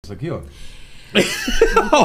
Isso aqui, ó.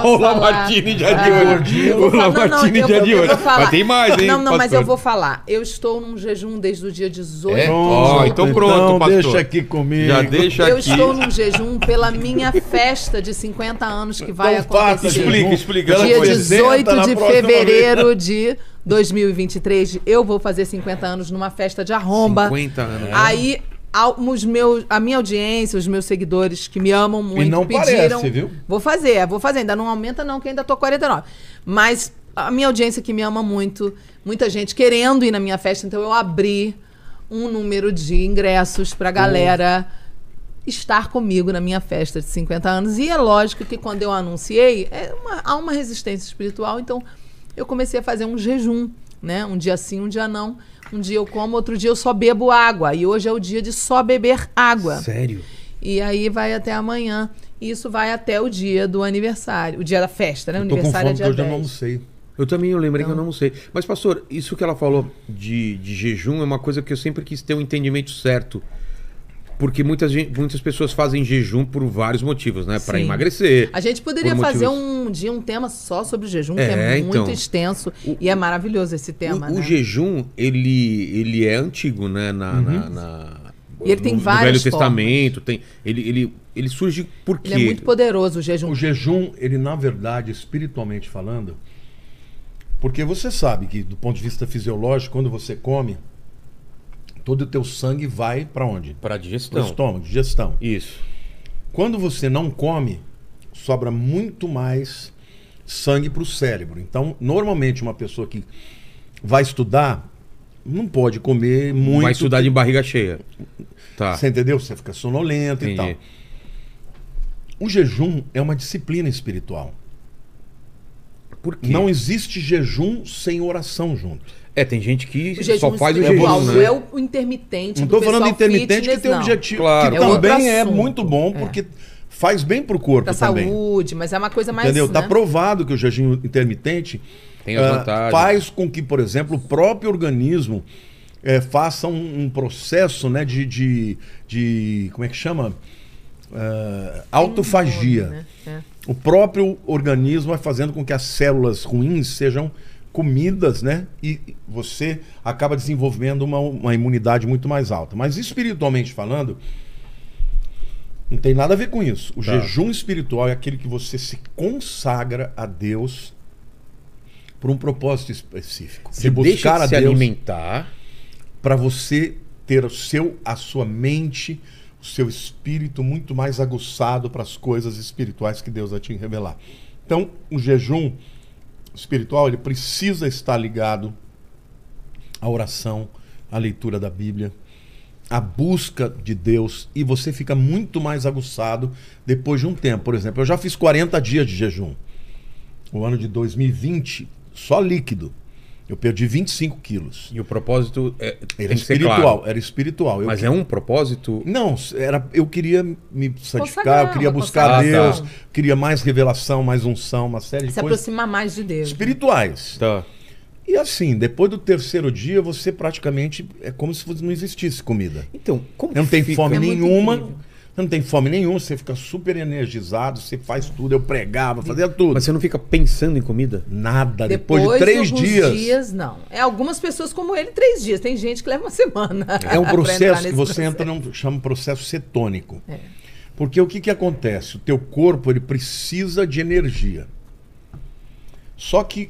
O Lamartine já de hoje. O Lamartine já de hoje. Mas tem mais, hein? Não, mas eu vou falar. Eu estou num jejum desde o dia 18 de Ó, então pronto, pastor. Deixa aqui comigo. Já deixa aqui. Eu estou num jejum pela minha festa de 50 anos que vai acontecer. Explica. Dia 18 de fevereiro de 2023, eu vou fazer 50 anos numa festa de arromba. 50 anos. Aí a minha audiência, os meus seguidores que me amam muito, e não pediram. parece, viu? Vou fazer. Ainda não aumenta não, que ainda tô 49. Mas a minha audiência que me ama muito, muita gente querendo ir na minha festa, então eu abri um número de ingressos pra galera estar comigo na minha festa de 50 anos. E é lógico que quando eu anunciei, há uma resistência espiritual, então eu comecei a fazer um jejum, né? Um dia sim, um dia não. Um dia eu como, outro dia eu só bebo água. E hoje é o dia de só beber água. Sério? E aí vai até amanhã. E isso vai até o dia do aniversário. O dia da festa, né? O Tô com aniversário fome é dia porque eu já 10. não almocei. Eu também lembrei que eu não sei. Mas, pastor, isso que ela falou de jejum é uma coisa que eu sempre quis ter um entendimento certo. Porque muitas pessoas fazem jejum por vários motivos, né? Para Sim. emagrecer. A gente poderia fazer motivos... um tema só sobre o jejum, que é muito extenso. E é maravilhoso esse tema, né? O jejum, ele é antigo, né? E ele tem no várias Velho Testamento. Ele surge por quê? Ele é muito poderoso, o jejum. O jejum, ele na verdade, espiritualmente falando, porque você sabe que do ponto de vista fisiológico, quando você come, todo o teu sangue vai para onde? Para digestão. Para o estômago, digestão. Isso. Quando você não come, sobra muito mais sangue para o cérebro. Então, normalmente, uma pessoa que vai estudar não pode comer muito. Vai estudar de barriga cheia. Tá. Você entendeu? Você fica sonolento. Entendi. E tal. O jejum é uma disciplina espiritual. Por quê? Não existe jejum sem oração junto. Tem gente que O jejum só faz o espiritual, jejum, não né? é o intermitente. Não do estou falando pessoal intermitente fitness, que tem não. objetivo. Claro. Que É outro também é assunto. muito bom, porque faz bem pro corpo Pra também. saúde, mas é uma coisa mais. Entendeu? Tá né? provado que o jejum intermitente Tem as vantagens. faz com que, por exemplo, o próprio organismo faça um processo, né, de como é que chama? Autofagia. Né? É. O próprio organismo vai fazendo com que as células ruins sejam comidas, né? E você acaba desenvolvendo uma imunidade muito mais alta. Mas espiritualmente falando, não tem nada a ver com isso. O jejum espiritual é aquele que você se consagra a Deus por um propósito específico. Você deixa de se alimentar para você ter a sua mente, o seu espírito muito mais aguçado para as coisas espirituais que Deus vai te revelar. Então, o jejum espiritual, ele precisa estar ligado à oração, à leitura da Bíblia, à busca de Deus, e você fica muito mais aguçado depois de um tempo. Por exemplo, eu já fiz 40 dias de jejum. O ano de 2020, só líquido. Eu perdi 25 quilos. e o propósito Era espiritual, era espiritual. Mas é um propósito? Não, eu queria me santificar, Consagrar, eu queria uma buscar consagração. Deus, queria mais revelação, mais unção, uma série de Se coisas aproximar mais de Deus. espirituais. Tá. E assim, depois do terceiro dia, você praticamente é como se não existisse comida. Então, como Não tem fica? fome É muito nenhuma. incrível. Não tem fome nenhuma, você fica super energizado, você faz tudo, eu pregava, fazia tudo. Mas você não fica pensando em comida? Nada, depois de de 3 alguns dias. não. Algumas pessoas como ele, 3 dias. Tem gente que leva uma semana. É um pra entrar processo que nesse você processo. entra num chama processo cetônico. É. Porque o que acontece? O teu corpo ele precisa de energia. Só que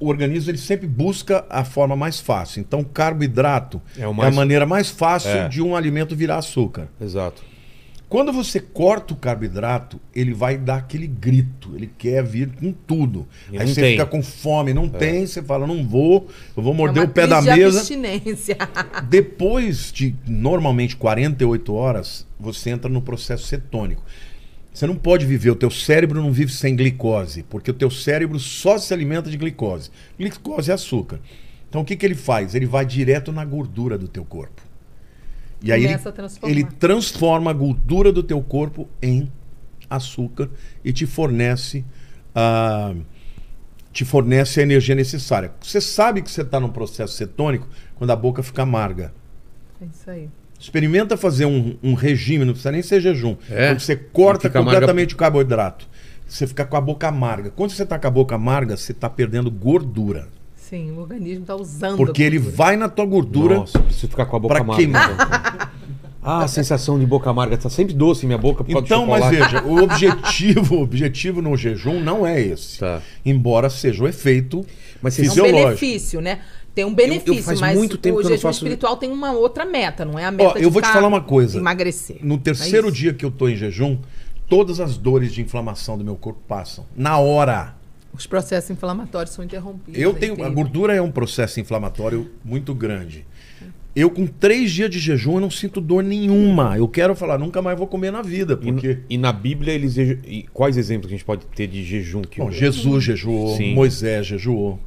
o organismo ele sempre busca a forma mais fácil. Então, o carboidrato É é, o mais- a maneira mais fácil É. de um alimento virar açúcar. Exato. Quando você corta o carboidrato, ele vai dar aquele grito. Ele quer vir com tudo. E Aí não você tem. fica com fome, não tem. Você fala, não vou, eu vou morder É uma o pé da crise de mesa. abstinência. Depois de, normalmente, 48 horas, você entra no processo cetônico. Você não pode viver, o teu cérebro não vive sem glicose, porque o teu cérebro só se alimenta de glicose. Glicose é açúcar. Então o que ele faz? Ele vai direto na gordura do teu corpo. E aí Começa a transformar. ele transforma a gordura do teu corpo em açúcar e te fornece a energia necessária. Você sabe que você está num processo cetônico quando a boca fica amarga. É isso aí. Experimenta fazer um regime, não precisa nem ser jejum. É? Quando você corta Fica completamente o carboidrato, você fica com a boca amarga. Quando você está com a boca amarga, você está perdendo gordura. Sim, o organismo está usando. Porque a ele gordura. vai na tua gordura Nossa, eu preciso ficar com a boca para amarga. queimar. Ah, a sensação de boca amarga. Tá sempre doce em minha boca por causa do Então, mas chocolate. veja, o objetivo no jejum não é esse. Tá. Embora seja o efeito Mas vocês- É um fisiológico. benefício, né? Tem um benefício, faz mas muito tempo o que eu não jejum faço- espiritual tem uma outra meta, não é a meta Ó, eu vou te ficar- falar uma coisa. emagrecer. No É terceiro isso. dia que eu tô em jejum, todas as dores de inflamação do meu corpo passam. Na hora. Os processos inflamatórios são interrompidos. Eu é tenho. A incrível. gordura é um processo inflamatório muito grande. Eu, com 3 dias de jejum, eu não sinto dor nenhuma. Eu quero falar, nunca mais vou comer na vida. Porque. E na Bíblia, quais exemplos que a gente pode ter de jejum? Que Bom, Jesus jejuou, Sim. Moisés jejuou,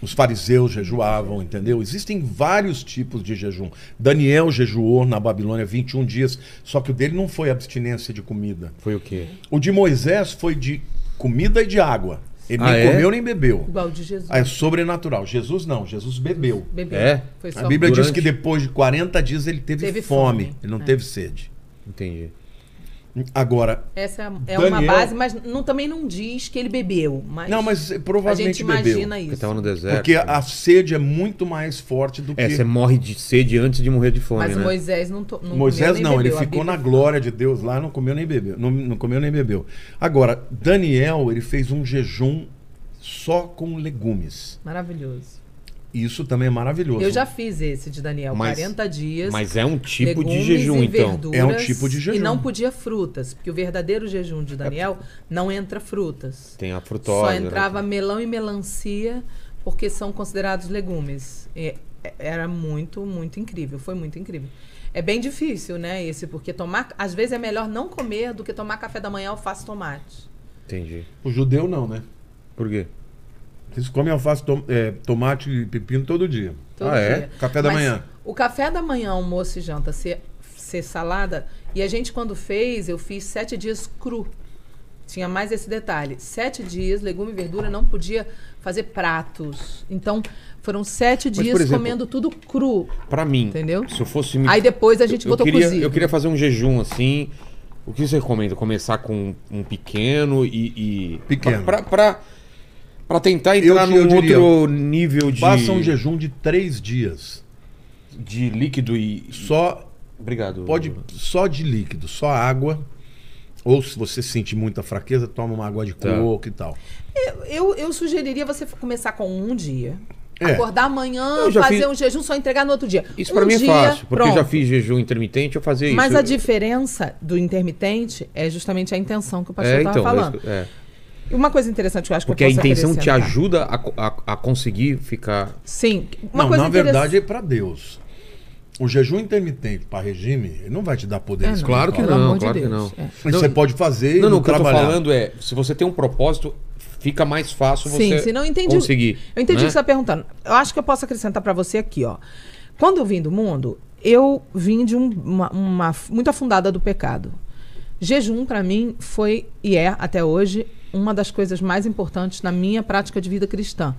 os fariseus jejuavam, entendeu? Existem vários tipos de jejum. Daniel jejuou na Babilônia 21 dias, só que o dele não foi abstinência de comida. Foi o quê? O de Moisés foi de comida e de água. Ele Ah, nem é? comeu nem bebeu. Igual de Jesus. É sobrenatural. Jesus não, Jesus bebeu. Bebeu. É? Foi só A Bíblia diz Durante- que depois de 40 dias ele teve fome. fome. Ele não É. teve sede. Entendi. Agora, Essa é uma Daniel- base, mas também não diz que ele bebeu. mas a provavelmente gente bebeu. imagina Porque isso. tava no deserto. Porque a sede é muito mais forte do que... Você morre de sede antes de morrer de fome, Mas né? Moisés não Moisés comeu nem não, ele bebeu. A ficou Bíblia na glória de Deus lá, não comeu nem bebeu. Não comeu nem bebeu. Agora, Daniel, ele fez um jejum só com legumes. Maravilhoso. Isso também é maravilhoso. Eu já fiz esse de Daniel, Mas- 40 dias. Mas é um tipo de legumes jejum, e então. verduras, É um tipo de jejum. E não podia frutas, porque o verdadeiro jejum de Daniel não entra frutas. Tem a frutose. Só entrava né? melão e melancia, porque são considerados legumes. Era muito, muito incrível. Foi muito incrível. É bem difícil, né, esse, porque às vezes é melhor não comer do que tomar café da manhã alface e tomate. Entendi. O judeu não, né? Por quê? Eles comem alface, tomate e pepino todo dia. Todo é? dia. Café da Mas manhã. O café da manhã, almoço e janta ser salada. E a gente, quando fez, eu fiz 7 dias cru. Tinha mais esse detalhe. 7 dias, legume e verdura, não podia fazer pratos. Então, foram 7 Mas, por dias exemplo, comendo tudo cru. Pra mim, Entendeu? se eu fosse... Aí depois a gente botou cozido. Eu queria fazer um jejum assim. O que você recomenda? Começar com um pequeno e... Pequeno. Pra tentar entrar eu num diria, outro nível de... Faça um jejum de 3 dias. De líquido e... Só Obrigado. só de líquido, só água. Ou se você sentir muita fraqueza, toma uma água de Tá. coco e tal. Eu sugeriria você começar com um dia. É. Acordar amanhã, Eu já fazer fiz- um jejum, só entregar no outro dia. Isso pra mim é dia, fácil, porque eu já pronto. fiz jejum intermitente, eu fazia Mas isso. a diferença do intermitente é justamente a intenção que o pastor É, estava então, falando. é. E uma coisa interessante que eu acho Porque que a eu posso intenção te acrescentar. ajuda a conseguir ficar... Sim. Uma Não, coisa na verdade é interessante- para Deus. O jejum intermitente para regime, ele não vai te dar poder não, espiritual. Claro que pelo não, amor de claro que Deus, não. é. Mas você pode fazer Não, e não, o que eu tô trabalhar. falando é, se você tem um propósito, fica mais fácil Sim, você se não entendi. conseguir. Eu entendi o né? que você está perguntando. Eu acho que eu posso acrescentar para você aqui, ó. Quando eu vim do mundo, eu vim de uma muito afundada do pecado. Jejum, para mim, foi e é, até hoje, uma das coisas mais importantes na minha prática de vida cristã.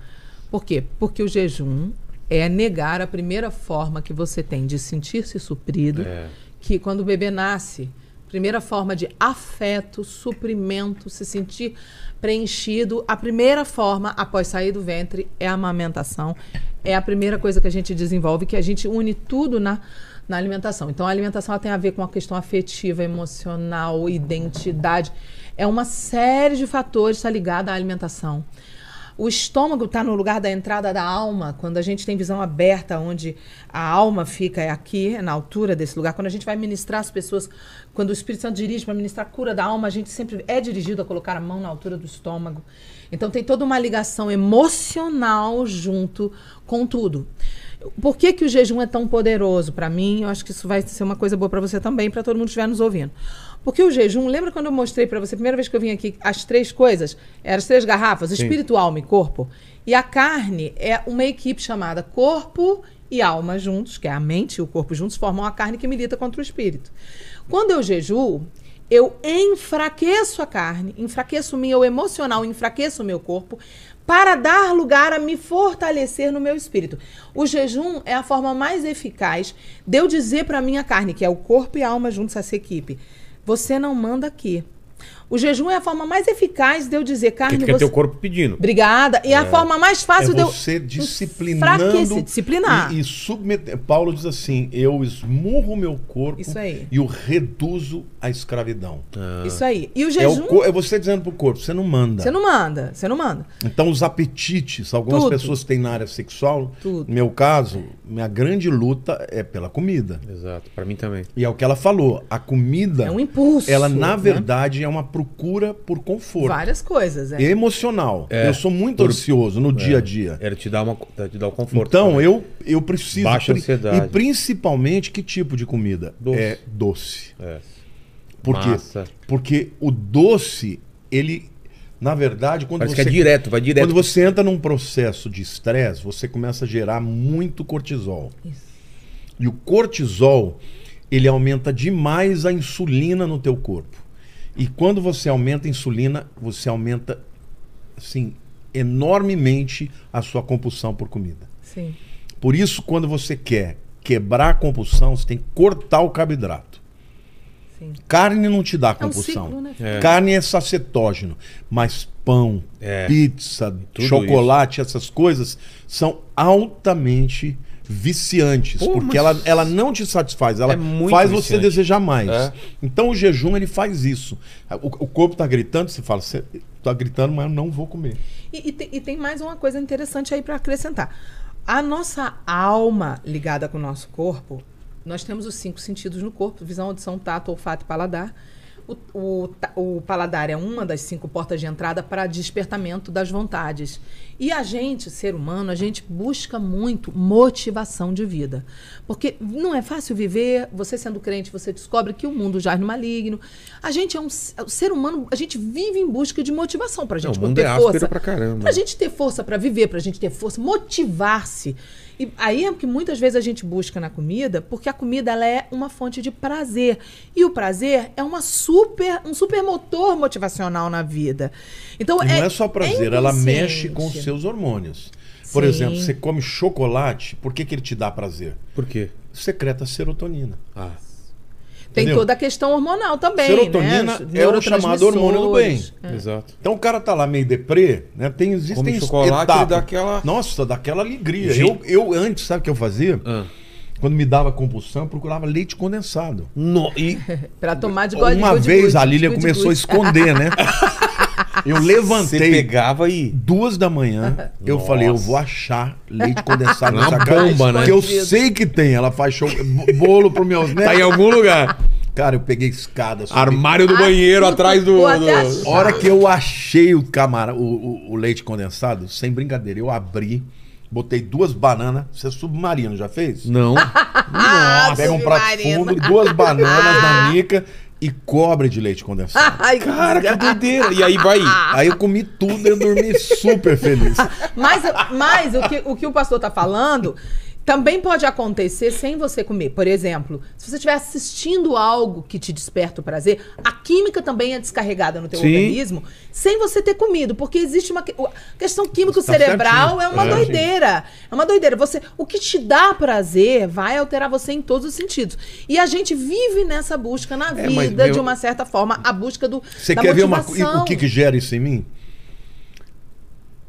Por quê? Porque o jejum é negar a primeira forma que você tem de sentir-se suprido, É. que quando o bebê nasce, primeira forma de afeto, suprimento, se sentir preenchido, a primeira forma após sair do ventre é a amamentação. É a primeira coisa que a gente desenvolve, que a gente une tudo na alimentação. Então, a alimentação ela tem a ver com a questão afetiva, emocional, identidade. É uma série de fatores que está ligada à alimentação. O estômago está no lugar da entrada da alma. Quando a gente tem visão aberta, onde a alma fica, é aqui, é na altura desse lugar. Quando a gente vai ministrar as pessoas, quando o Espírito Santo dirige para ministrar a cura da alma, a gente sempre é dirigido a colocar a mão na altura do estômago. Então tem toda uma ligação emocional junto com tudo. Por que que o jejum é tão poderoso para mim? Eu acho que isso vai ser uma coisa boa para você também, para todo mundo que estiver nos ouvindo. Porque o jejum, lembra quando eu mostrei para você, a primeira vez que eu vim aqui, as 3 coisas? Eram as 3 garrafas, espírito, alma e corpo. E a carne é uma equipe chamada corpo e alma juntos, que é a mente e o corpo juntos, formam a carne que milita contra o espírito. Quando eu jejuo, eu enfraqueço a carne, enfraqueço o meu emocional, enfraqueço o meu corpo, para dar lugar a me fortalecer no meu espírito. O jejum é a forma mais eficaz de eu dizer para a minha carne, que é o corpo e a alma juntos essa equipe, você não manda aqui. O jejum é a forma mais eficaz de eu dizer, carne... Que é teu corpo pedindo. Obrigada. E a forma mais fácil de eu... você disciplinando... disciplinar. E submeter... Paulo diz assim, eu esmurro o meu corpo Isso aí. e o reduzo à escravidão. Isso aí. E o jejum... É você dizendo pro corpo, você não manda. Você não manda, você não manda. Então os apetites, algumas Tudo. pessoas têm na área sexual. Tudo. No meu caso, minha grande luta é pela comida. Exato, pra mim também. E é o que ela falou, a comida... É um impulso. Ela, na né? verdade, é uma procura por conforto. Várias coisas, Emocional. Eu sou muito ansioso no dia a dia. Era te dar o conforto. Então, também. eu preciso... Baixa ansiedade. E principalmente, que tipo de comida? Doce. É doce. É. Por quê? Massa. Porque o doce, ele... Na verdade, quando Parece você... que é direto, vai direto. Quando você entra num processo de estresse, você começa a gerar muito cortisol. Isso. E o cortisol, ele aumenta demais a insulina no teu corpo. E quando você aumenta a insulina, você aumenta, assim, enormemente a sua compulsão por comida. Sim. Por isso, quando você quer quebrar a compulsão, você tem que cortar o carboidrato. Sim. Carne não te dá É um compulsão. ciclo, né? Carne é sacetógeno. Mas pão, pizza, Tudo chocolate, essas coisas são altamente viciantes. Pô, porque mas ela não te satisfaz. Ela é muito faz você viciante. desejar mais. É. Então o jejum, ele faz isso. O corpo tá gritando, você fala, você tá gritando, mas eu não vou comer. E tem mais uma coisa interessante aí para acrescentar. A nossa alma ligada com o nosso corpo, nós temos os 5 sentidos no corpo: visão, audição, tato, olfato e paladar. O paladar é uma das 5 portas de entrada para despertamento das vontades. E a gente, ser humano, a gente busca muito motivação de vida. Porque não é fácil viver, você sendo crente, você descobre que o mundo jaz no maligno. A gente o ser humano, a gente vive em busca de motivação pra gente O mundo ter é áspero força. pra caramba. Pra gente ter força pra viver, pra gente ter força, motivar-se. E aí é que muitas vezes a gente busca na comida, porque a comida ela é uma fonte de prazer. E o prazer é um super motor motivacional na vida. Então, E não é só prazer, ela mexe com os inconsciente. seus hormônios. Por Sim. exemplo, você come chocolate, por que ele te dá prazer? Por quê? Secreta serotonina. Ah. Tem Entendeu? toda a questão hormonal também, Serotonina né? Os é o chamado hormônio do bem. neurotransmissores. Exato. Então o cara tá lá meio deprê, né? Existem Come chocolate, ele dá aquela... Nossa, dá aquela alegria. Gente. Eu antes, sabe o que eu fazia? Ah. Quando me dava compulsão, eu procurava leite condensado. E Pra tomar de Uma vez a Lília começou a esconder, né? Eu você levantei pegava e... 2 da manhã, eu Nossa. falei, eu vou achar leite condensado Uma nessa casa. bomba, né? Que eu sei que tem. Ela faz bolo pros meus netos. Tá em algum lugar. Cara, eu peguei escada. subi. Armário do banheiro, atrás do... vou até achar. A hora que eu achei o leite condensado, sem brincadeira, eu abri, botei 2 bananas. Você é submarino, já fez? Não. Nossa, Pega um prato submarino. fundo, 2 bananas na mica e cobre de leite condensado. Ai, Cara, que doideira. E aí vai... Aí eu comi tudo e eu dormi super feliz. Mas o que o pastor está falando também pode acontecer sem você comer. Por exemplo, se você estiver assistindo algo que te desperta o prazer, a química também é descarregada no teu Sim. organismo sem você ter comido. Porque existe uma questão químico Tá cerebral, certinho. é uma É. doideira. É uma doideira. O que te dá prazer vai alterar você em todos os sentidos. E a gente vive nessa busca na É, mas, vida, meu, de uma certa forma, a busca Você da quer ver motivação. o que gera isso em mim?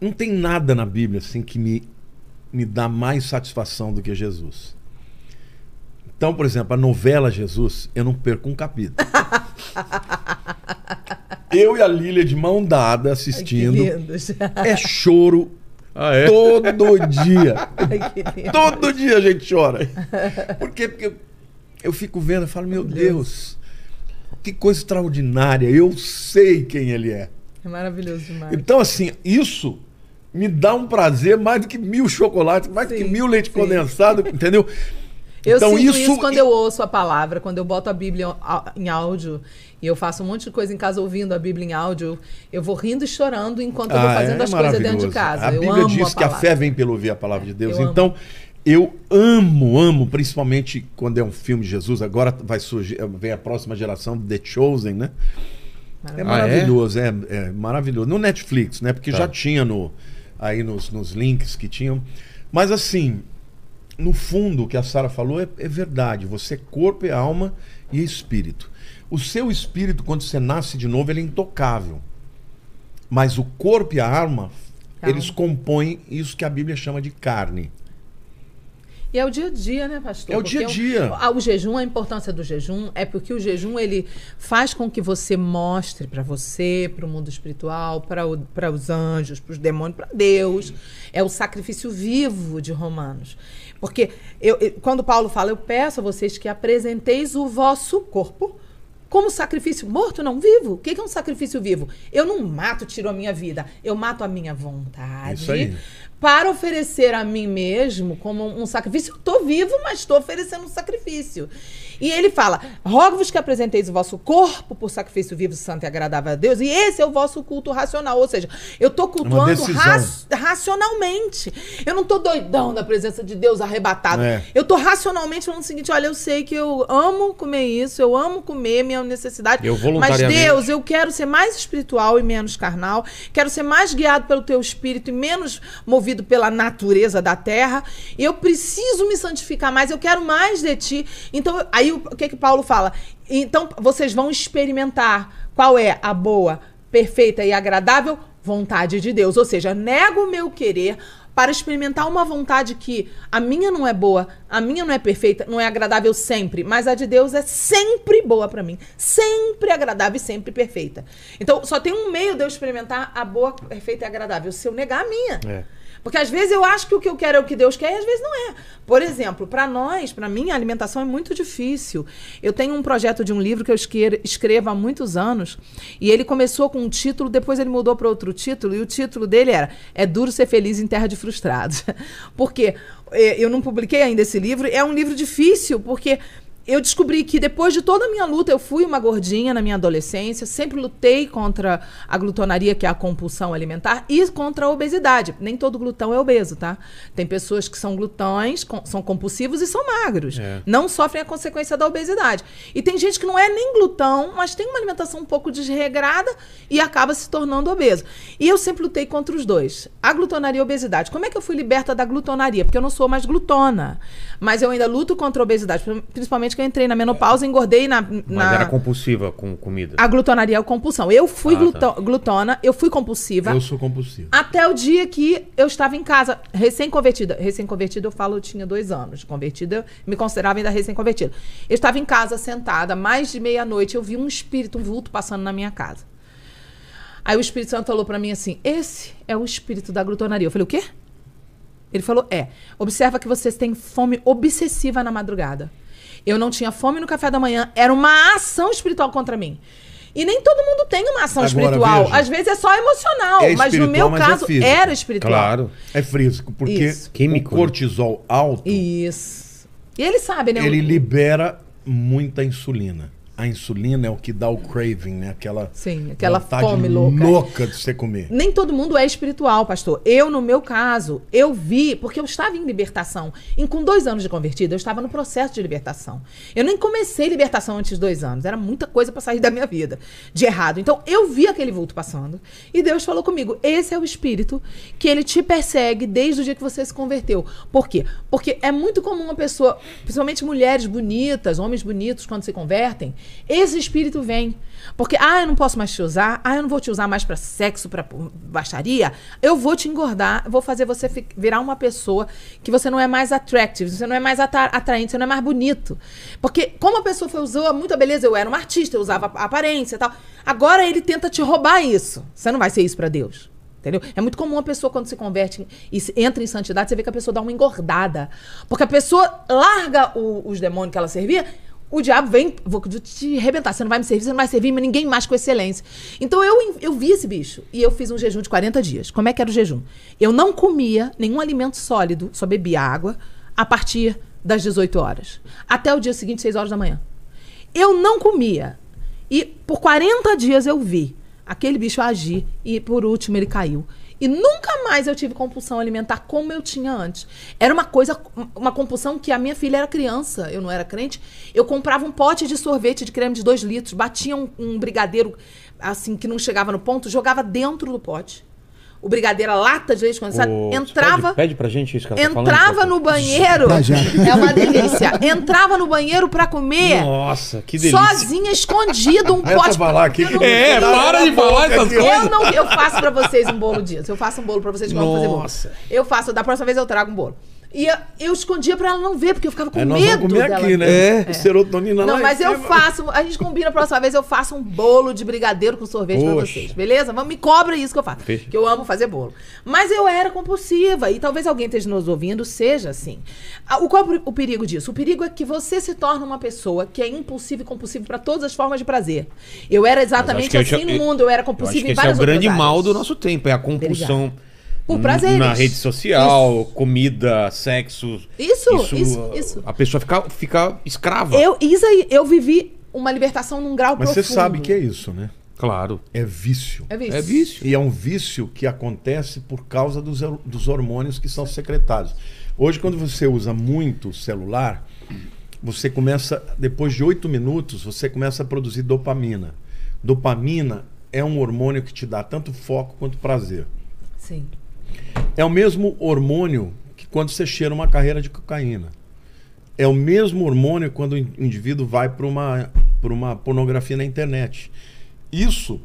Não tem nada na Bíblia assim que me dá mais satisfação do que Jesus. Então, por exemplo, a novela Jesus, eu não perco um capítulo. Eu e a Lília de mão dada Ai, que assistindo. lindos. É choro Ah, é? todo dia. Ai, que lindo. Todo dia a gente chora. Por quê? Porque eu fico vendo e falo, meu Deus, que coisa extraordinária. Eu sei quem ele é. É maravilhoso demais. Então, assim, isso me dá um prazer mais do que 1000 chocolates, mais do que Sim, 1000 leite sim. condensado, entendeu? Eu Então, sinto isso quando eu ouço a palavra, quando eu boto a Bíblia em áudio e eu faço um monte de coisa em casa ouvindo a Bíblia em áudio, eu vou rindo e chorando enquanto eu vou fazendo as coisas dentro de maravilhoso. casa. A eu Bíblia amo diz que a palavra. fé vem pelo ouvir a palavra de Deus. Eu amo. Então, Eu amo, principalmente quando é um filme de Jesus. Agora vai surgir, vem a próxima geração, The Chosen, né? É maravilhoso, é maravilhoso. No Netflix, né? Porque já tinha aí nos links que tinham. Mas assim, no fundo, o que a Sara falou é verdade. Você é corpo, é alma e espírito. O seu espírito, quando você nasce de novo, ele é intocável. Mas o corpo e a alma, eles compõem isso que a Bíblia chama de carne. E é o dia a dia, né, pastor? É o dia a dia. O jejum, a importância do jejum é porque o jejum, ele faz com que você mostre para você, para o mundo espiritual, para os anjos, para os demônios, para Deus. É o sacrifício vivo de Romanos. Porque quando Paulo fala, eu peço a vocês que apresenteis o vosso corpo como sacrifício morto, não vivo. O que é um sacrifício vivo? Eu não mato, tiro a minha vida. Eu mato a minha vontade. Isso aí. Para oferecer a mim mesmo como um sacrifício. Eu estou vivo, mas estou oferecendo um sacrifício. E ele fala, rogo-vos que apresenteis o vosso corpo por sacrifício vivo, santo e agradável a Deus. E esse é o vosso culto racional. Ou seja, eu estou cultuando racionalmente. Eu não estou doidão da presença de Deus arrebatado. Eu estou racionalmente falando o seguinte, olha, eu sei que eu amo comer isso, eu amo comer, minha necessidade. Mas Deus, eu quero ser mais espiritual e menos carnal. Quero ser mais guiado pelo teu espírito e menos movido pela natureza da terra. Eu preciso me santificar mais, eu quero mais de ti. Então, aí o que Paulo fala? Então, vocês vão experimentar qual é a boa, perfeita e agradável vontade de Deus. Ou seja, nego o meu querer para experimentar uma vontade que a minha não é boa, a minha não é perfeita, não é agradável sempre, mas a de Deus é sempre boa para mim, sempre agradável e sempre perfeita. Então, só tem um meio de eu experimentar a boa, perfeita e agradável, se eu negar a minha. Porque às vezes eu acho que o que eu quero é o que Deus quer e às vezes não é. Por exemplo, para mim, a alimentação é muito difícil. Eu tenho um projeto de um livro que eu escrevo há muitos anos e ele começou com um título, depois ele mudou para outro título e o título dele era É Duro Ser Feliz em Terra de Frustrados. Porque eu não publiquei ainda esse livro, é um livro difícil porque eu descobri que depois de toda a minha luta, eu fui uma gordinha na minha adolescência, sempre lutei contra a glutonaria, que é a compulsão alimentar, e contra a obesidade. Nem todo glutão é obeso, tá? Tem pessoas que são glutões, são compulsivos e são magros. Não sofrem a consequência da obesidade. E tem gente que não é nem glutão, mas tem uma alimentação um pouco desregrada e acaba se tornando obeso. E eu sempre lutei contra os dois. A glutonaria e a obesidade. Como é que eu fui liberta da glutonaria? Porque eu não sou mais glutona. Mas eu ainda luto contra a obesidade, principalmente que eu entrei na menopausa, engordei Mas era compulsiva com comida? A glutonaria é a compulsão. Eu fui glutona, eu fui compulsiva. Eu sou compulsiva. Até o dia que eu estava em casa, recém-convertida. Recém-convertida, eu falo, eu tinha 2 anos. Convertida, eu me considerava ainda recém-convertida. Eu estava em casa, sentada, mais de meia-noite, eu vi um espírito, um vulto passando na minha casa. Aí o Espírito Santo falou pra mim assim, esse é o espírito da glutonaria. Eu falei, o quê? Ele falou, observa que vocês têm fome obsessiva na madrugada. Eu não tinha fome no café da manhã. Era uma ação espiritual contra mim. E nem todo mundo tem uma ação espiritual. Às vezes é só emocional. Mas no meu caso, era espiritual. Claro. É físico. Porque o cortisol alto... Isso. E ele sabe, né? Ele libera muita insulina. A insulina é o que dá o craving, né? Aquela fome louca de você comer. Nem todo mundo é espiritual, pastor. Eu, no meu caso, eu vi, porque eu estava em libertação. E com 2 anos de convertida, eu estava no processo de libertação. Eu nem comecei libertação antes de 2 anos. Era muita coisa para sair da minha vida de errado. Então, eu vi aquele vulto passando. E Deus falou comigo, esse é o espírito que ele te persegue desde o dia que você se converteu. Por quê? Porque é muito comum uma pessoa, principalmente mulheres bonitas, homens bonitos, quando se convertem, esse espírito vem. Porque, eu não posso mais te usar, eu não vou te usar mais para sexo, para baixaria, eu vou te engordar, vou fazer você virar uma pessoa que você não é mais attractive, você não é mais atraente, você não é mais bonito. Porque como a pessoa usou muita beleza, eu era uma artista, eu usava aparência e tal, agora ele tenta te roubar isso. Você não vai ser isso para Deus. Entendeu? É muito comum a pessoa, quando se converte e entra em santidade, você vê que a pessoa dá uma engordada. Porque a pessoa larga os demônios que ela servia, o diabo vem, vou te arrebentar, você não vai me servir, você não vai servir ninguém mais com excelência. Então eu vi esse bicho e eu fiz um jejum de 40 dias. Como é que era o jejum? Eu não comia nenhum alimento sólido, só bebia água, a partir das 18 horas. Até o dia seguinte, 6 horas da manhã. Eu não comia. E por 40 dias eu vi aquele bicho agir e por último ele caiu. E nunca mais eu tive compulsão alimentar como eu tinha antes. Era uma compulsão que a minha filha era criança, eu não era crente. Eu comprava um pote de sorvete de creme de 2 litros, batia um brigadeiro assim que não chegava no ponto, jogava dentro do pote. O brigadeiro, a lata de leite condensado, entrava... Pede pra gente isso que ela tá falando. Entrava no banheiro... É uma delícia. Entrava no banheiro pra comer... Nossa, que delícia. Sozinha, escondido, um pote... falar aqui que para de falar essas coisas. Eu faço pra vocês um bolo disso. Eu faço um bolo pra vocês que vão fazer bolo. Eu faço, da próxima vez eu trago um bolo. E eu escondia pra ela não ver, porque eu ficava com medo nós vamos comer dela. aqui, né? Serotonina Não, lá mas em eu cima. faço... A gente combina a próxima vez, eu faço um bolo de brigadeiro com sorvete pra vocês, beleza? Me cobra isso que eu faço. Fecha. Que eu amo fazer bolo. Mas eu era compulsiva, e talvez alguém esteja nos ouvindo, seja assim. Qual é o perigo disso? O perigo é que você se torna uma pessoa que é impulsiva e compulsiva pra todas as formas de prazer. Eu era exatamente assim no mundo, eu era compulsiva em várias esse é o grande outras mal áreas. do nosso tempo, é a compulsão... Por prazeres. Na rede social, comida, sexo. Isso. A pessoa fica escrava. Eu vivi uma libertação num grau Mas profundo. você sabe que é isso, né? Claro. É vício. É vício. É vício. E é um vício que acontece por causa dos hormônios que são secretados. Hoje, quando você usa muito o celular, você começa, depois de 8 minutos, você começa a produzir dopamina. Dopamina é um hormônio que te dá tanto foco quanto prazer. Sim. É o mesmo hormônio que quando você cheira uma carreira de cocaína. É o mesmo hormônio quando o indivíduo vai para uma pornografia na internet. Isso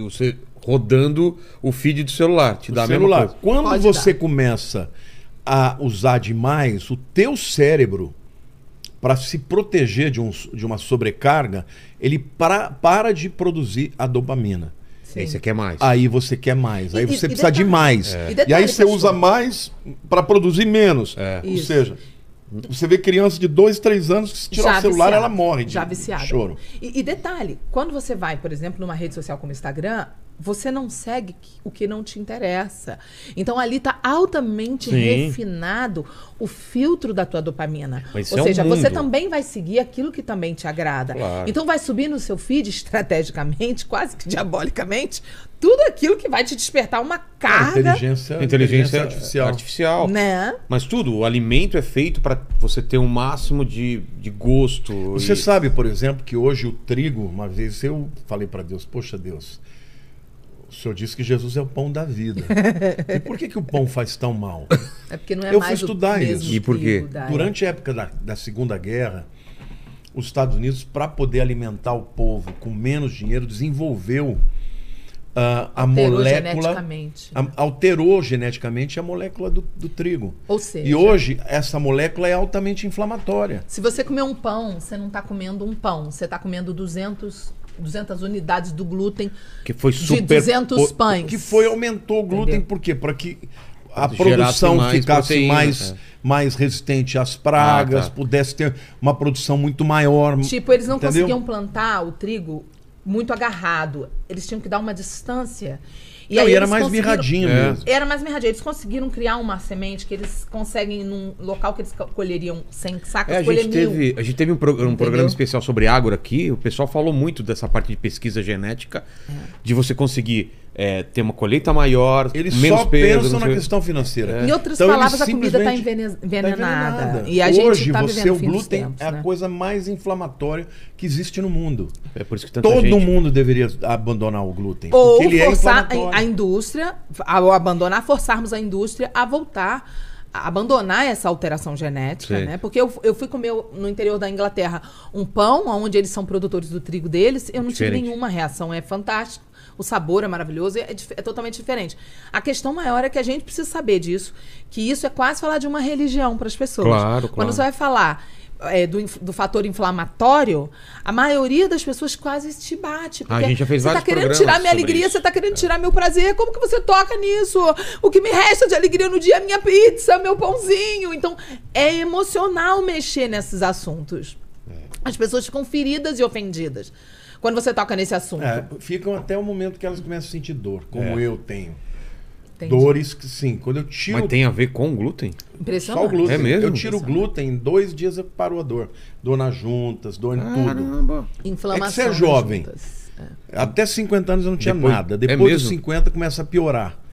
você rodando o feed do celular, te dá a mesma celular. coisa. Quando Pode você dar. começa a usar demais, o teu cérebro, para se proteger de uma sobrecarga, ele para de produzir a dopamina. Sim. Aí você quer mais. Aí você quer mais, aí você E precisa de detalhe- mais. E E detalhe, aí você pastor. usa mais para produzir menos. Ou Isso. seja, você vê criança de 2, 3 anos que se tirar Já o celular, viciada. ela morre de Já viciada. choro. E detalhe, quando você vai, por exemplo, numa rede social como o Instagram, você não segue o que não te interessa. Então ali está altamente Sim. refinado o filtro da tua dopamina. Mas Ou isso é seja, um você mundo. também vai seguir aquilo que também te agrada. Claro. Então vai subir no seu feed estrategicamente, quase que diabolicamente, tudo aquilo que vai te despertar uma carga. Inteligência artificial. Né? Mas tudo, o alimento é feito para você ter um máximo de gosto. Você sabe, por exemplo, que hoje o trigo, uma vez eu falei para Deus, poxa Deus, o Senhor disse que Jesus é o pão da vida. E por que o pão faz tão mal? É porque não é Eu fui mais estudar o mesmo isso. E por quê? trigo da- Durante a época da Segunda Guerra, os Estados Unidos, para poder alimentar o povo com menos dinheiro, desenvolveu a Alterou molécula... geneticamente. Alterou geneticamente a molécula do trigo. Ou seja, E hoje, essa molécula é altamente inflamatória. se você comer um pão, você não está comendo um pão, você está comendo 200 unidades do glúten Que foi de super... 200 pães. Que foi, aumentou o glúten, Entendeu? por quê? Para que a Gerasse produção mais ficasse proteína, mais resistente às pragas, tá. pudesse ter uma produção muito maior. Tipo, eles não entendeu? conseguiam plantar o trigo muito agarrado. Eles tinham que dar uma distância. Não, aí e era eles mais conseguiram- mirradinho É. mesmo. Era mais mirradinho. Eles conseguiram criar uma semente que eles conseguem num local que eles colheriam 100 sacos, A colher gente 1000. teve um programa Entendeu? especial sobre água aqui. O pessoal falou muito dessa parte de pesquisa genética, de você conseguir ter uma colheita maior, Eles menos só peso. pensam não na sei- questão financeira. Em outras Então, palavras, eles a comida está simplesmente- envenenada. Tá E a gente Hoje, está você, vivendo o o fim dos glúten tempos, é a né? coisa mais inflamatória que existe no mundo. É por isso que tanta Todo gente... mundo deveria abandonar o glúten. Ou porque ele é forçar inflamatório. a indústria, ao abandonar, forçarmos a indústria a voltar, a abandonar essa alteração genética, Sim. né? Porque eu fui comer no interior da Inglaterra um pão, onde eles são produtores do trigo deles, eu não tive Diferente. nenhuma reação, é fantástico. O sabor é maravilhoso, é totalmente diferente. A questão maior é que a gente precisa saber disso, que isso é quase falar de uma religião para as pessoas. Claro, Quando claro. você vai falar do fator inflamatório, a maioria das pessoas quase te bate. Porque gente já fez você tá vários querendo programas tirar minha sobre alegria, isso. você tá querendo tirar meu prazer. Como que você toca nisso? O que me resta de alegria no dia é minha pizza, meu pãozinho. Então, é emocional mexer nesses assuntos. As pessoas ficam feridas e ofendidas quando você toca nesse assunto. Ficam até o momento que elas começam a sentir dor, como eu tenho. Entendi. Dores que, sim, quando eu tiro Mas tem a ver com glúten? Impressionante. só o glúten, É mesmo? eu tiro o glúten, em 2 dias eu paro a dor. Dor nas juntas, dor em tudo. Caramba. Inflamação. É que você é nas jovem. juntas. Até 50 anos eu não tinha Depois- nada. é Depois dos mesmo? 50 começa a piorar.